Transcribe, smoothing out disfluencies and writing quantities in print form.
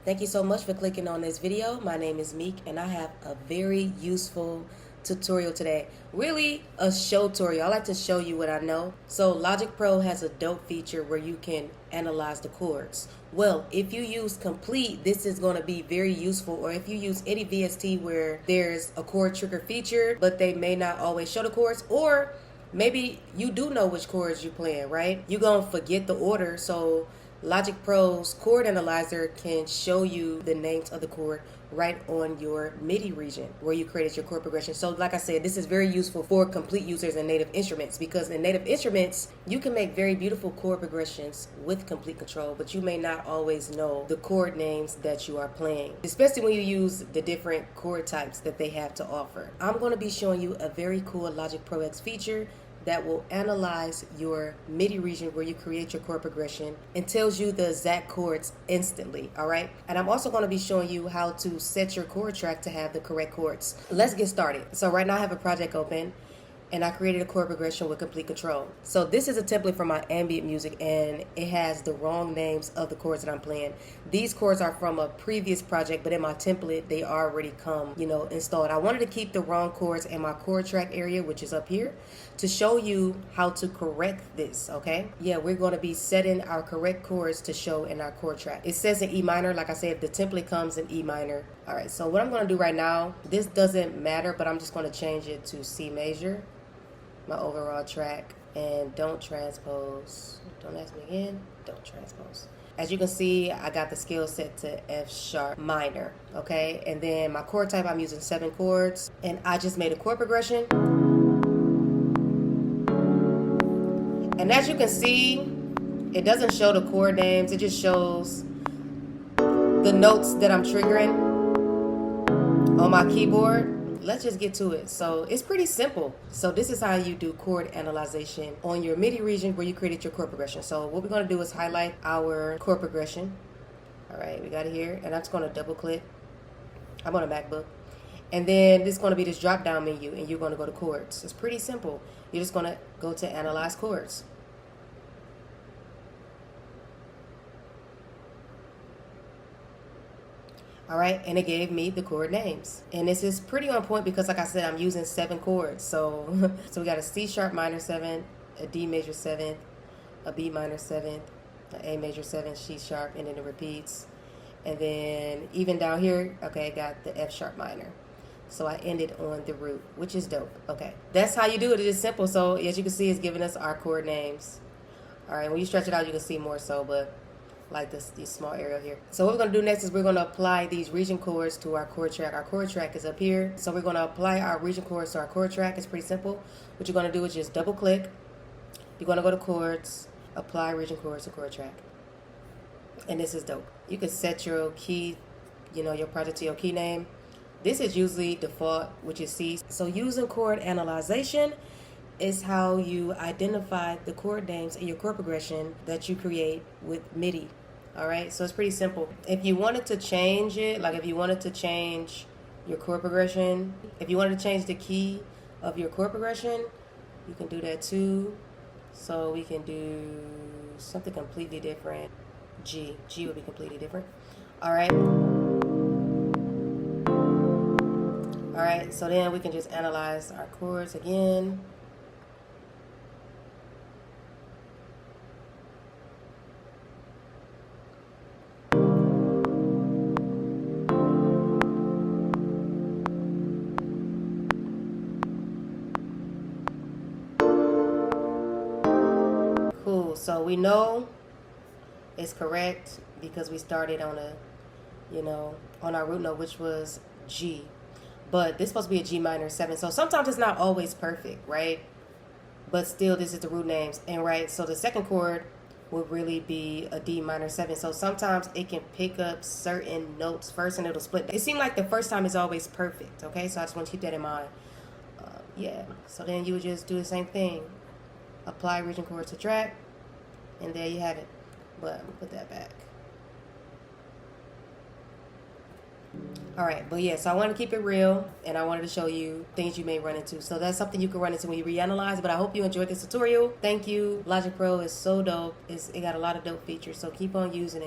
Thank you so much for clicking on this video. My name is Meek and I have a very useful tutorial today. Really a show tutorial. I like to show you what I know. So Logic Pro has a dope feature where you can analyze the chords. Well, if you use Complete, this is going to be very useful. Or if you use any VST where there's a chord trigger featured, but they may not always show the chords, or maybe you do know which chords you're playing, right? You're going to forget the order. So Logic Pro's chord analyzer can show you the names of the chord right on your MIDI region where you created your chord progression. So like I said, this is very useful for Complete users and native instruments, because in native instruments, you can make very beautiful chord progressions with Complete control, but you may not always know the chord names that you are playing, especially when you use the different chord types that they have to offer. I'm going to be showing you a very cool Logic Pro X feature that will analyze your MIDI region where you create your chord progression and tells you the exact chords instantly, all right? And I'm also going to be showing you how to set your chord track to have the correct chords. Let's get started. So right now I have a project open and I created a chord progression with Complete control. So this is a template for my ambient music and it has the wrong names of the chords that I'm playing. These chords are from a previous project, but in my template, they already come, installed. I wanted to keep the wrong chords in my chord track area, which is up here, to show you how to correct this, okay? Yeah, we're gonna be setting our correct chords to show in our chord track. It says in E minor, like I said, the template comes in E minor. All right, so what I'm gonna do right now, this doesn't matter, but I'm just gonna change it to C major, my overall track, and don't transpose. Don't ask me again, don't transpose. As you can see, I got the scale set to F sharp minor, okay? And then my chord type, I'm using 7 chords, and I just made a chord progression. And as you can see, it doesn't show the chord names, it just shows the notes that I'm triggering on my keyboard. Let's just get to it. So it's pretty simple. So this is how you do chord analyzation on your MIDI region where you created your chord progression. So what we're going to do is highlight our chord progression. All right, we got it here. And I'm just going to double click. I'm on a MacBook. And then this is going to be this drop down menu and you're going to go to chords. It's pretty simple. You're just going to go to analyze chords. All right, and it gave me the chord names. And this is pretty on point because, like I said, I'm using 7 chords. So we got a C sharp minor 7, a D major 7th, a B minor 7th, an A major 7, C sharp, and then it repeats. And then even down here, okay, I got the F sharp minor. So I ended on the root, which is dope. Okay, that's how you do it. It is simple. So as you can see, it's giving us our chord names. All right, when you stretch it out, you can see more so, but like this small area here. So what we're going to do next is we're going to apply these region chords to our chord track. Our chord track is up here. So we're going to apply our region chords to our chord track. It's pretty simple. What you're going to do is just double click. You're going to go to chords, apply region chords to chord track. And this is dope. You can set your key, your project to your key name. This is usually default, which is C. So using chord analyzation is how you identify the chord names in your chord progression that you create with MIDI. All right, so it's pretty simple. If you wanted to change it, like if you wanted to change your chord progression, if you wanted to change the key of your chord progression, you can do that too. So we can do something completely different. G would be completely different. All right. All right, so then we can just analyze our chords again. Cool, so we know it's correct because we started on on our root note, which was G. But this is supposed to be a G minor 7. So sometimes it's not always perfect, right? But still, this is the root names. And right, so the second chord would really be a D minor 7. So sometimes it can pick up certain notes first and it'll split. It seemed like the first time is always perfect, okay? So I just want to keep that in mind. Yeah, so then you would just do the same thing. Apply region chords to track, and there you have it. But I'm gonna put that back. All right, but yeah, so I wanted to keep it real, and I wanted to show you things you may run into. So that's something you can run into when you reanalyze, but I hope you enjoyed this tutorial. Thank you. Logic Pro is so dope. It got a lot of dope features, so keep on using it.